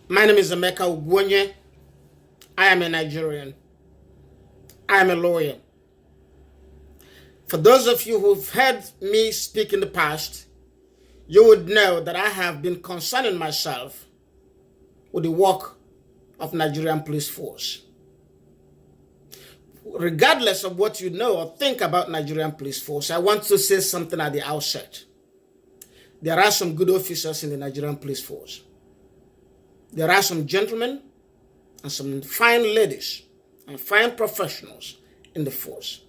My name is Emeka Ogwonye. I am a Nigerian. I am a lawyer. For those of you who've heard me speak in the past, you would know that I have been concerning myself with the work of Nigerian Police Force. Regardless of what you know or think about Nigerian Police Force, I want to say something at the outset. There are some good officers in the Nigerian Police Force. There are some gentlemen and some fine ladies and fine professionals in the force.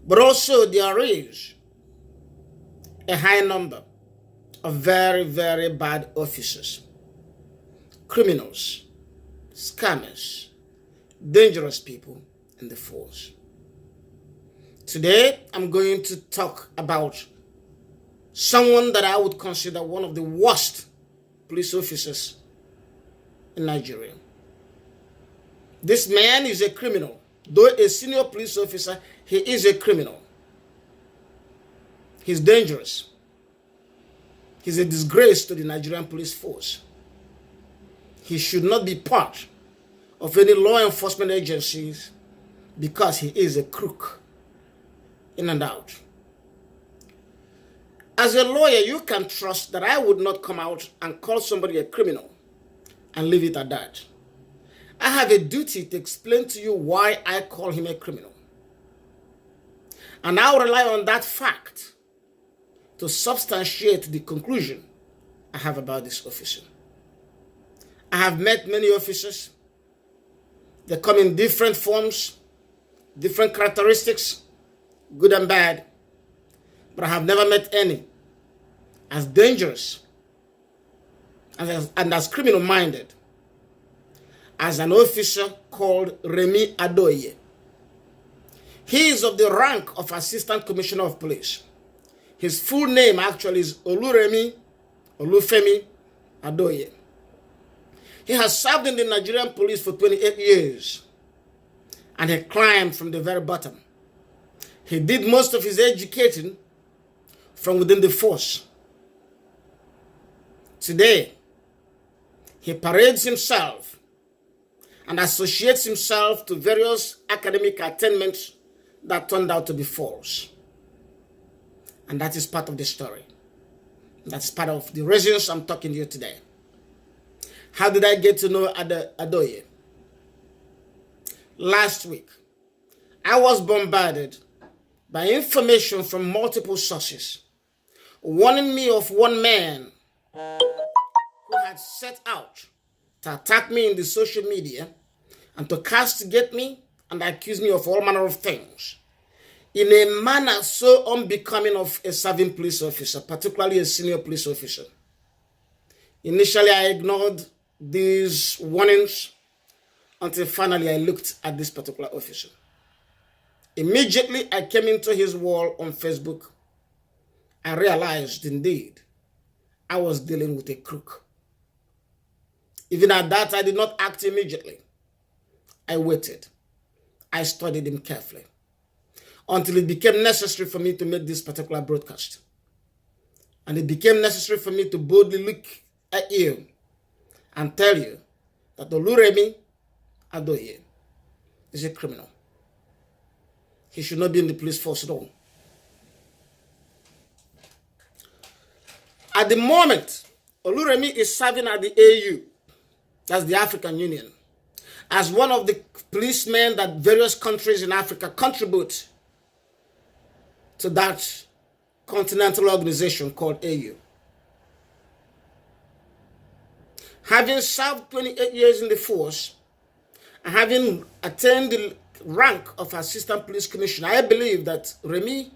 But also there is a high number of very, very bad officers, criminals, scammers, dangerous people in the force. Today, I'm going to talk about someone that I would consider one of the worst police officers in Nigeria. This man is a criminal. Though a senior police officer, he is a criminal. He's dangerous. He's a disgrace to the Nigerian Police Force. He should not be part of any law enforcement agencies because he is a crook in and out. As a lawyer, you can trust that I would not come out and call somebody a criminal and leave it at that. I have a duty to explain to you why I call him a criminal. And I'll rely on that fact to substantiate the conclusion I have about this officer. I have met many officers. They come in different forms, different characteristics, good and bad. But I have never met any as dangerous and as criminal-minded as an officer called Oluremi Adeoye. He is of the rank of Assistant Commissioner of Police. His full name actually is Oluremi Adeoye. He has served in the Nigerian police for 28 years and he climbed from the very bottom. He did most of his educating from within the force. Today, he parades himself and associates himself to various academic attainments that turned out to be false. And that is part of the story. That's part of the reasons I'm talking to you today. How did I get to know Adeoye? Last week, I was bombarded by information from multiple sources warning me of one man who had set out to attack me in the social media and to castigate me and accuse me of all manner of things in a manner so unbecoming of a serving police officer, particularly a senior police officer. Initially, I ignored these warnings until finally I looked at this particular officer. Immediately, I came into his wall on Facebook. I realized, indeed, I was dealing with a crook. Even at that, I did not act immediately. I waited. I studied him carefully until it became necessary for me to make this particular broadcast. And it became necessary for me to boldly look at you and tell you that Oluremi Adeoye is a criminal. He should not be in the police force at all. At the moment, Oluremi is serving at the AU, that's the African Union, as one of the policemen that various countries in Africa contribute to that continental organization called AU. Having served 28 years in the force, and having attained the rank of Assistant Police Commissioner, I believe that Remy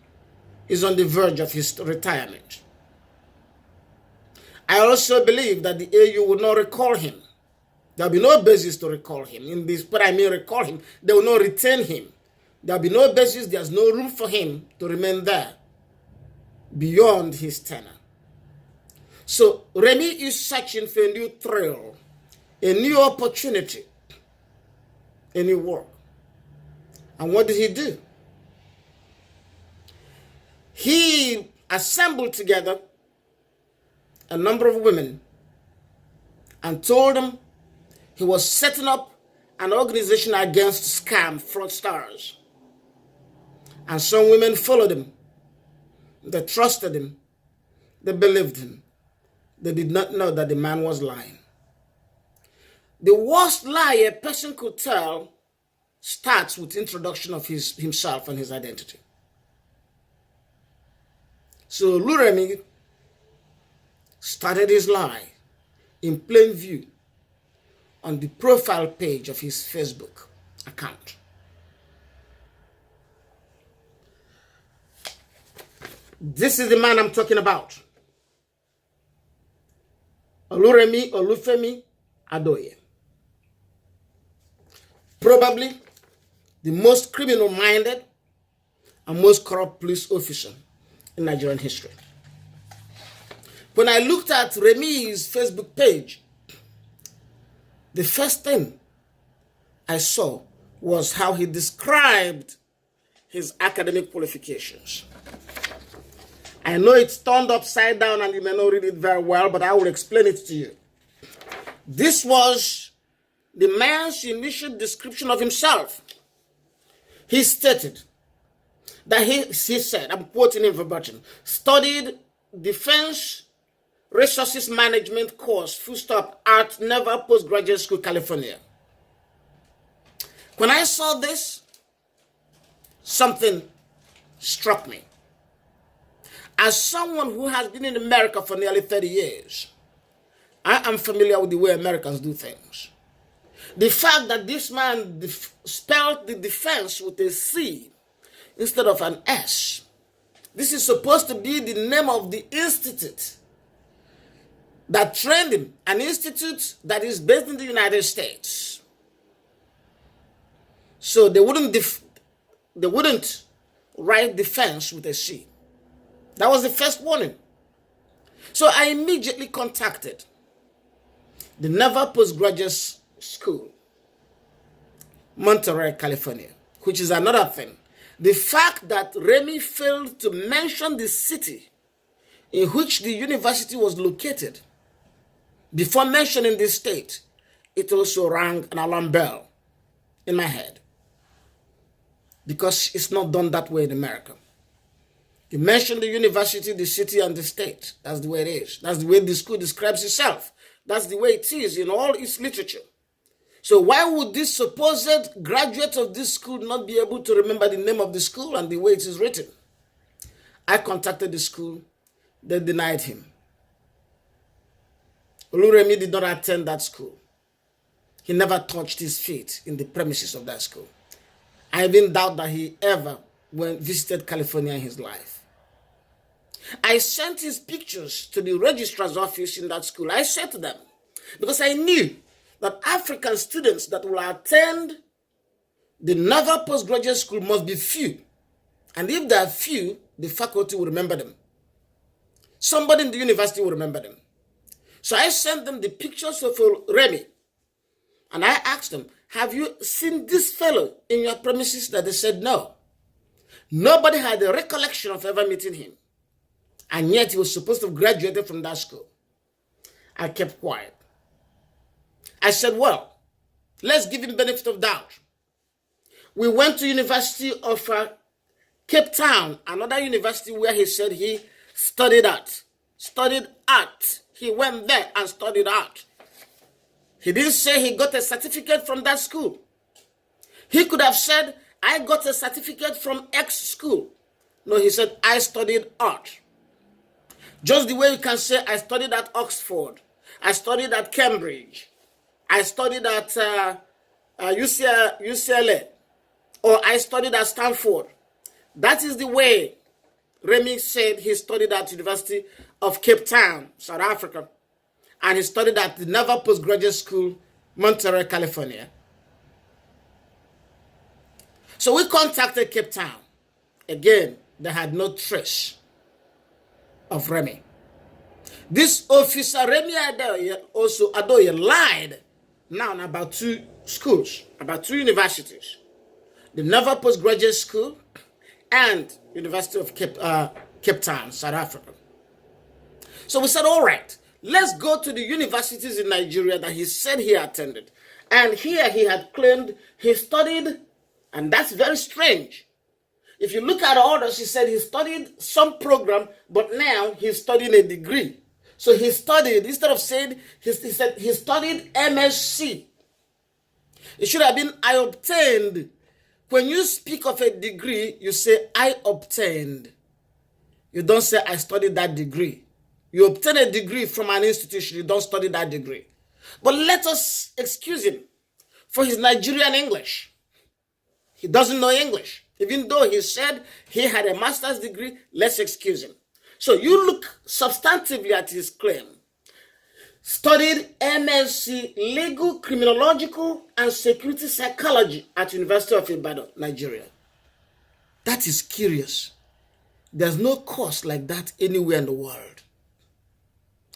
is on the verge of his retirement. I also believe that the AU will not recall him. There will be no basis to recall him. In this, what I mean recall him, they will not retain him. There will be no basis, there's no room for him to remain there beyond his tenure. So Remy is searching for a new thrill, a new opportunity, a new work. And what did he do? He assembled together a number of women and told him he was setting up an organization against scam fraudsters. And some women followed him. They trusted him. They believed him. They did not know that the man was lying. The worst lie a person could tell starts with introduction of himself and his identity. So Oluremi started his lie in plain view on the profile page of his Facebook account. This is the man I'm talking about. Oluremi Adeoye. Probably the most criminal-minded and most corrupt police officer in Nigerian history. When I looked at Remi's Facebook page, the first thing I saw was how he described his academic qualifications. I know it's turned upside down and you may not read it very well, but I will explain it to you. This was the man's initial description of himself. He stated that he said, I'm quoting him verbatim, studied Defense Resources Management course, full stop, at Naval Postgraduate School, California. When I saw this, something struck me. As someone who has been in America for nearly 30 years, I am familiar with the way Americans do things. The fact that this man spelled the defense with a C instead of an S. This is supposed to be the name of the institute that trained him, an institute that is based in the United States. So they wouldn't write defense with a C. That was the first warning. So I immediately contacted the Naval Postgraduate School, Monterey, California, which is another thing. The fact that Remi failed to mention the city in which the university was located before mentioning the state, it also rang an alarm bell in my head, because it's not done that way in America. You mention the university, the city, and the state. That's the way it is. That's the way the school describes itself. That's the way it is in all its literature. So why would this supposed graduate of this school not be able to remember the name of the school and the way it is written? I contacted the school. They denied him. Oluremi did not attend that school. He never touched his feet in the premises of that school. I even doubt that he ever visited California in his life. I sent his pictures to the registrar's office in that school. I said to them, because I knew that African students that will attend the Naval Postgraduate School must be few. And if there are few, the faculty will remember them. Somebody in the university will remember them. So I sent them the pictures of Remi. And I asked them, have you seen this fellow in your premises? That they said no. Nobody had a recollection of ever meeting him. And yet he was supposed to have graduated from that school. I kept quiet. I said, well, let's give him benefit of doubt. We went to University of Cape Town, another university where he said he studied art. Studied art. He went there and studied art. He didn't say he got a certificate from that school. He could have said, I got a certificate from X school. No, he said, I studied art. Just the way you can say, I studied at Oxford. I studied at Cambridge. I studied at UCLA. Or I studied at Stanford. That is the way Remi said he studied at University of Cape Town, South Africa. And he studied at the Naval Postgraduate School, Monterey, California. So we contacted Cape Town. Again, they had no trace of Remi. This officer, Oluremi Adeoye, lied now about two schools, about two universities. The Naval Postgraduate School and University of Cape Town, South Africa. So we said, all right, Let's go to the universities in Nigeria that he said he attended. And here he had claimed he studied, and that's very strange. If you look at orders, he said he studied some program, but now he's studying a degree. So he studied, instead of saying, he said he studied MSc. It should have been, I obtained. When you speak of a degree, you say, I obtained. You don't say, I studied that degree. You obtain a degree from an institution, you don't study that degree. But let us excuse him for his Nigerian English. He doesn't know English. Even though he said he had a master's degree, let's excuse him. So you look substantively at his claim. Studied MSc Legal, Criminological, and Security Psychology at University of Ibadan, Nigeria. That is curious. There's no course like that anywhere in the world.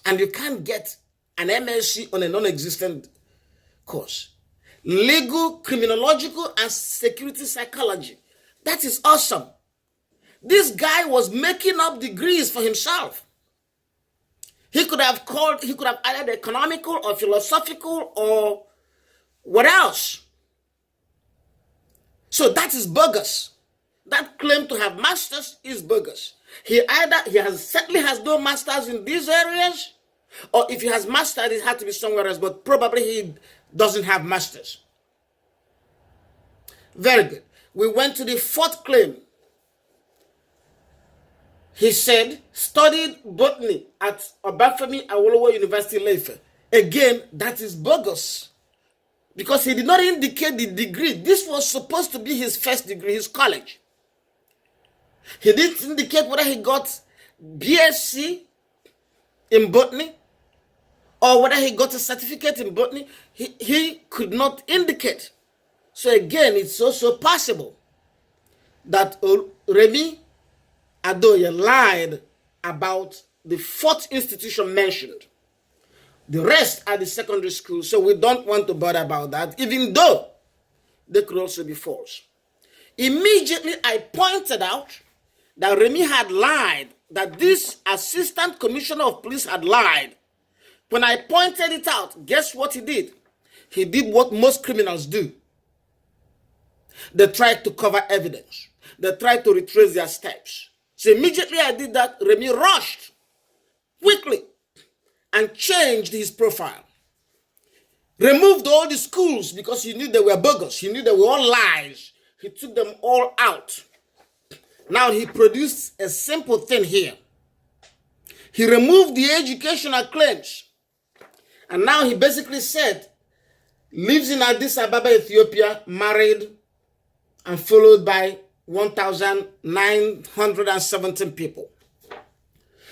And you can't get an MSc on a non-existent course. Legal, Criminological, and Security Psychology. That is awesome. This guy was making up degrees for himself. He could have added economical or philosophical or what else. So that is bogus. That claim to have masters is bogus. He certainly has no masters in these areas, or if he has masters, it had to be somewhere else, but probably he doesn't have masters. Very good. We went to the fourth claim. He said, studied botany at Obafemi Awolowo University, Ife. Again, that is bogus. Because he did not indicate the degree. This was supposed to be his first degree, his college. He didn't indicate whether he got BSc in botany or whether he got a certificate in botany. He could not indicate. So again, it's also possible that Oluremi Adeoye lied about the fourth institution mentioned. The rest are the secondary schools, so we don't want to bother about that, even though they could also be false. Immediately, I pointed out that Remy had lied, that this assistant commissioner of police had lied. When I pointed it out, guess what he did? He did what most criminals do. They tried to cover evidence. They tried to retrace their steps. So immediately I did that, Remy rushed quickly and changed his profile. Removed all the schools because he knew they were bogus. He knew they were all lies. He took them all out. Now he produced a simple thing here. He removed the educational claims. And now he basically said, lives in Addis Ababa, Ethiopia, married and followed by 1,917 people.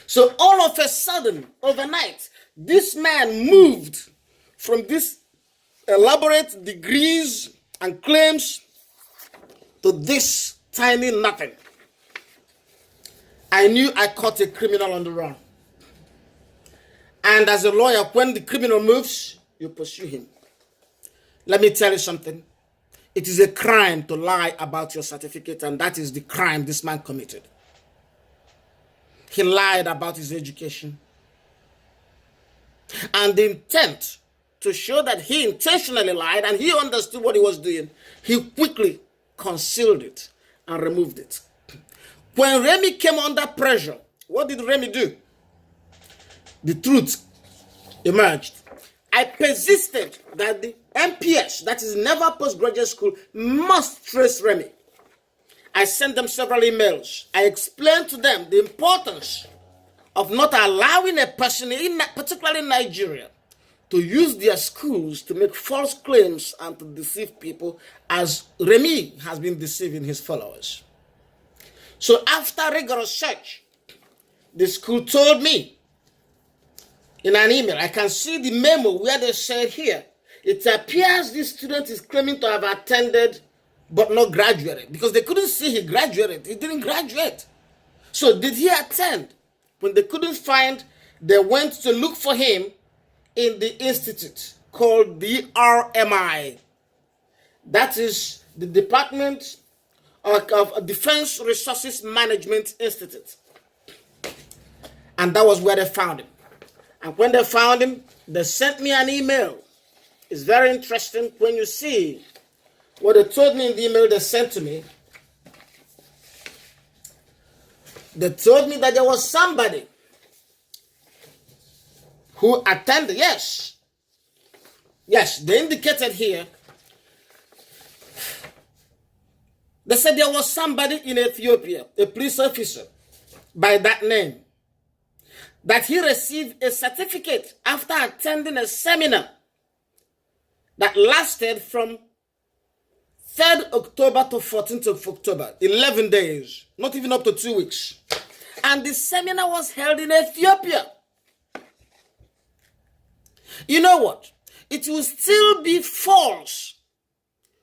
So all of a sudden, overnight, this man moved from these elaborate degrees and claims to this tiny nothing. I knew I caught a criminal on the run. And as a lawyer, when the criminal moves, you pursue him. Let me tell you something. It is a crime to lie about your certificate, and that is the crime this man committed. He lied about his education. And the intent to show that he intentionally lied and he understood what he was doing, he quickly concealed it and removed it. When Remy came under pressure, what did Remy do? The truth emerged. I persisted that the MPS, that is Naval Postgraduate School, must trace Remy. I sent them several emails. I explained to them the importance of not allowing a person, particularly in Nigeria, to use their schools to make false claims and to deceive people, as Remy has been deceiving his followers. So after rigorous search, the school told me in an email, I can see the memo where they said here, it appears this student is claiming to have attended but not graduated, because they couldn't see he graduated. He didn't graduate. So did he attend? When they couldn't find, they went to look for him in the institute called DRMI. That is the Department of Defense Resources Management Institute. And that was where they found him. And when they found him, they sent me an email. It's very interesting when you see what they told me in the email they sent to me. They told me that there was somebody who attended. Yes, they indicated here. They said there was somebody in Ethiopia, a police officer by that name, that he received a certificate after attending a seminar that lasted from 3rd October to 14th of October, 11 days, not even up to 2 weeks. And the seminar was held in Ethiopia. You know what? It will still be false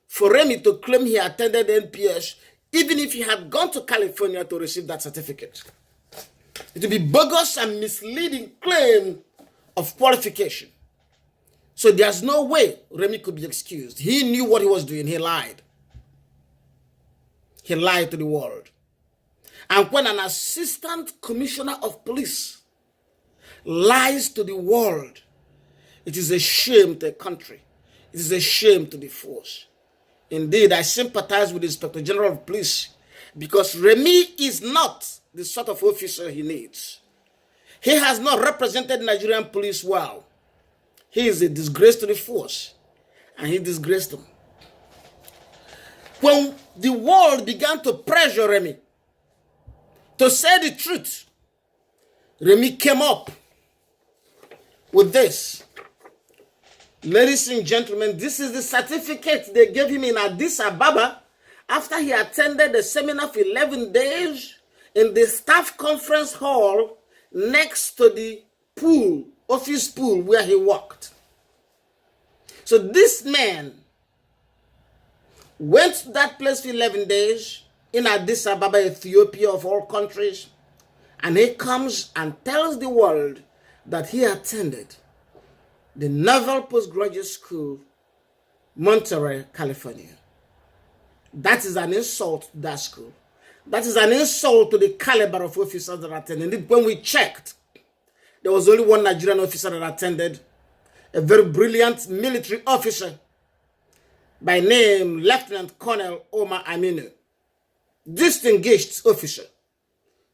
for Remy to claim he attended NPS even if he had gone to California to receive that certificate. It will be bogus and misleading claim of qualification. So there's no way Remy could be excused. He knew what he was doing. He lied. He lied to the world. And when an assistant commissioner of police lies to the world, it is a shame to a country. It is a shame to the force. Indeed, I sympathize with the Inspector General of Police because Remy is not the sort of officer he needs. He has not represented Nigerian police well. He is a disgrace to the force, and he disgraced them. When the world began to pressure Remy to say the truth, Remy came up with this. Ladies and gentlemen, this is the certificate they gave him in Addis Ababa after he attended a seminar for 11 days in the staff conference hall next to the pool, office pool where he worked. So this man went to that place for 11 days in Addis Ababa, Ethiopia of all countries, and he comes and tells the world that he attended the Naval Postgraduate School, Monterey, California. That is an insult to that school. That is an insult to the caliber of officers that attended. When we checked, there was only one Nigerian officer that attended, a very brilliant military officer by name Lieutenant Colonel Omar Aminu. Distinguished officer.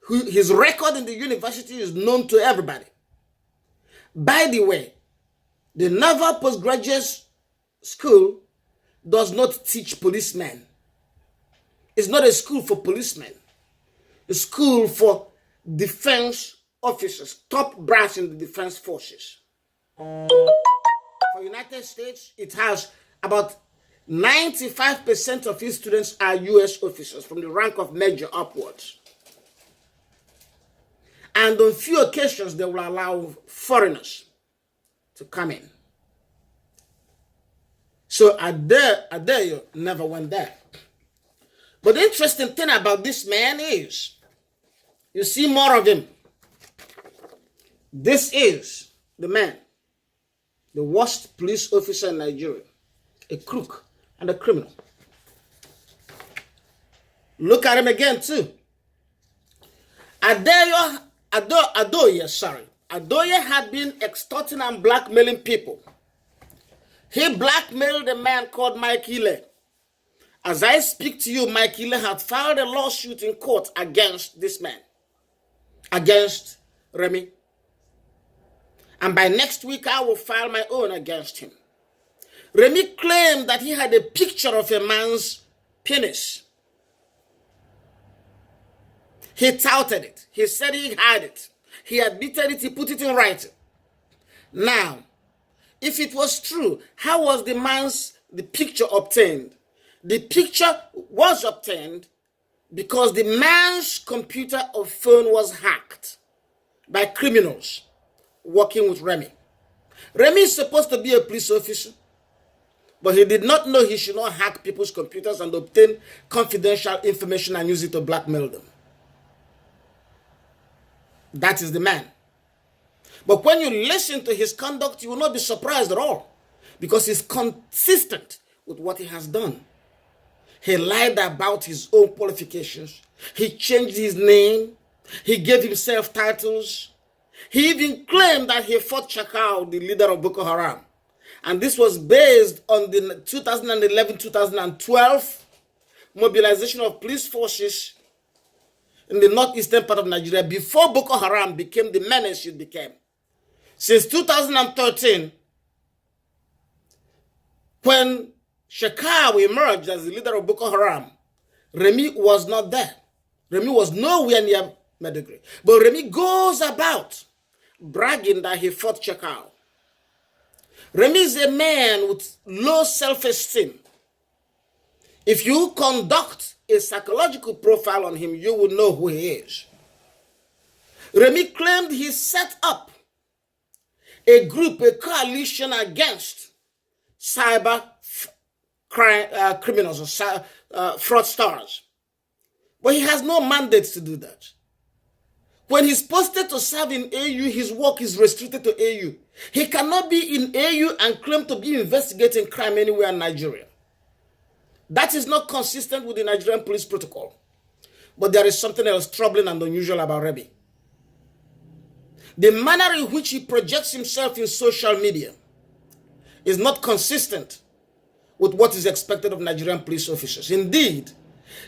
His record in the university is known to everybody. By the way, the Naval Postgraduate School does not teach policemen. It's not a school for policemen. It's a school for defense officers, top brass in the defense forces. For United States, it has about 95% of its students are U.S. officers from the rank of major upwards. And on few occasions, they will allow foreigners to come in. So Adeoye never went there. But the interesting thing about this man is, you see more of him. This is the man, the worst police officer in Nigeria, a crook and a criminal. Look at him again too. Adeoye had been extorting and blackmailing people. He blackmailed a man called Mike Ile. As I speak to you, Mike Ile had filed a lawsuit in court against this man, against Remy. And by next week, I will file my own against him. Remy claimed that he had a picture of a man's penis. He touted it. He said he had it. He admitted it. He put it in writing. Now, if it was true, how was the picture obtained? The picture was obtained because the man's computer or phone was hacked by criminals working with Remy. Remy is supposed to be a police officer, but he did not know he should not hack people's computers and obtain confidential information and use it to blackmail them. That is the man. But when you listen to his conduct, you will not be surprised at all, because he's consistent with what he has done. He lied about his own qualifications. He changed his name. He gave himself titles. He even claimed that he fought Chakao, the leader of Boko Haram. And this was based on the 2011-2012 mobilization of police forces in the northeastern part of Nigeria before Boko Haram became the menace it became. Since 2013, when Shekau emerged as the leader of Boko Haram, Remi was not there. Remi was nowhere near Maiduguri. But Remi goes about bragging that he fought Shekau. Remi is a man with low self-esteem. If you conduct a psychological profile on him, you will know who he is. Remi claimed he set up a group, a coalition against cyber criminals or fraudsters. But he has no mandate to do that. When he's posted to serve in AU, his work is restricted to AU. He cannot be in AU and claim to be investigating crime anywhere in Nigeria. That is not consistent with the Nigerian police protocol. But there is something else troubling and unusual about Remi. The manner in which he projects himself in social media is not consistent with what is expected of Nigerian police officers. Indeed,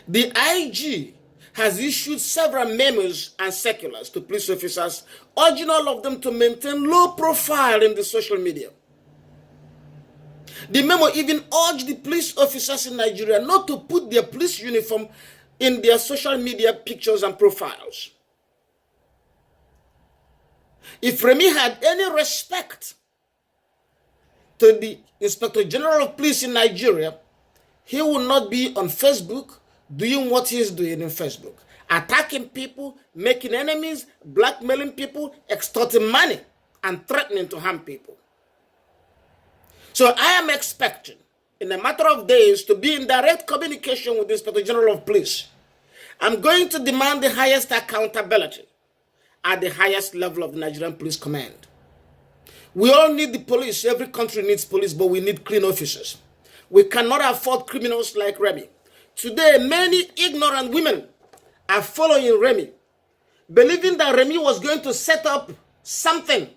the IG has issued several memos and circulars to police officers, urging all of them to maintain low profile in the social media. The memo even urged the police officers in Nigeria not to put their police uniform in their social media pictures and profiles. If Remi had any respect to the Inspector General of Police in Nigeria, he would not be on Facebook doing what he is doing in Facebook. Attacking people, making enemies, blackmailing people, extorting money, and threatening to harm people. So I am expecting, in a matter of days, to be in direct communication with the Inspector General of Police. I'm going to demand the highest accountability at the highest level of the Nigerian Police Command. We all need the police. Every country needs police, but we need clean officers. We cannot afford criminals like Remi. Today, many ignorant women are following Remi, believing that Remi was going to set up something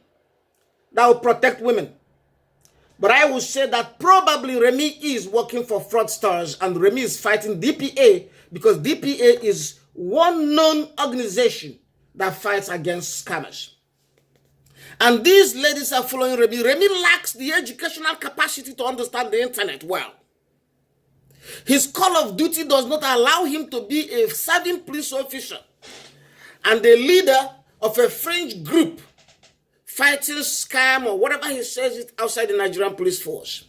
that will protect women. But I will say that probably Remi is working for fraudsters and Remi is fighting DPA because DPA is one known organization that fights against scammers. And these ladies are following Remi. Remi lacks the educational capacity to understand the internet well. His call of duty does not allow him to be a serving police officer and the leader of a fringe group fighting scam or whatever he says it outside the Nigerian Police Force.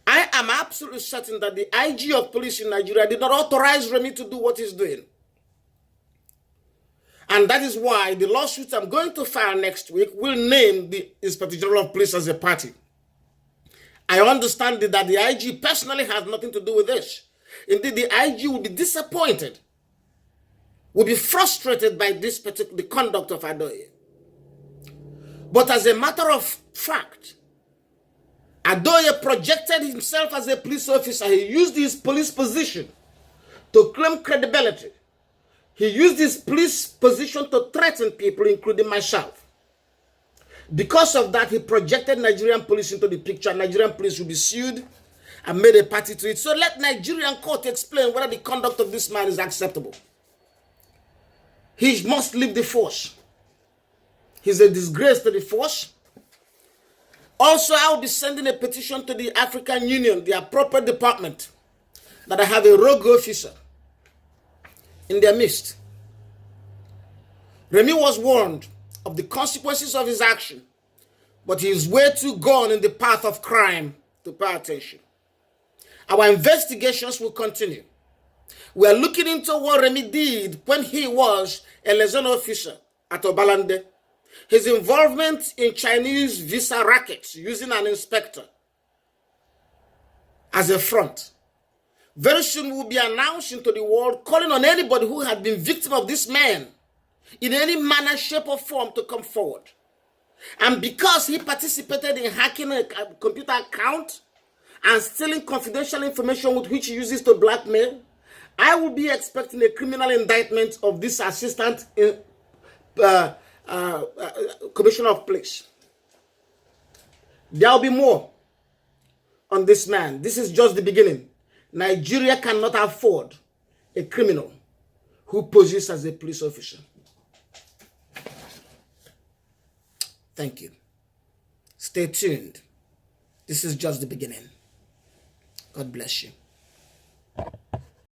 I am absolutely certain that the IG of police in Nigeria did not authorize Remi to do what he's doing. And that is why the lawsuit I'm going to file next week will name the Inspector General of Police as a party. I understand that the IG personally has nothing to do with this. Indeed, the IG will be disappointed, will be frustrated by this particular conduct of Adeoye. But as a matter of fact, Adeoye projected himself as a police officer. He used his police position to claim credibility. He used his police position to threaten people, including myself. Because of that, he projected Nigerian police into the picture. Nigerian police will be sued and made a party to it. So let Nigerian court explain whether the conduct of this man is acceptable. He must leave the force. He's a disgrace to the force. Also, I will be sending a petition to the African Union, the appropriate department, that I have a rogue officer in their midst. Remi was warned of the consequences of his action, but he is way too gone in the path of crime to pay attention. Our investigations will continue. We are looking into what Remi did when he was a liaison officer at Obalande. His involvement in Chinese visa rackets using an inspector as a front. Very soon we'll be announcing to the world, calling on anybody who had been victim of this man in any manner, shape, or form to come forward. And because he participated in hacking a computer account and stealing confidential information with which he uses to blackmail, I will be expecting a criminal indictment of this assistant Commissioner of Police. There will be more on this man. This is just the beginning. Nigeria cannot afford a criminal who poses as a police officer. Thank you. Stay tuned. This is just the beginning. God bless you.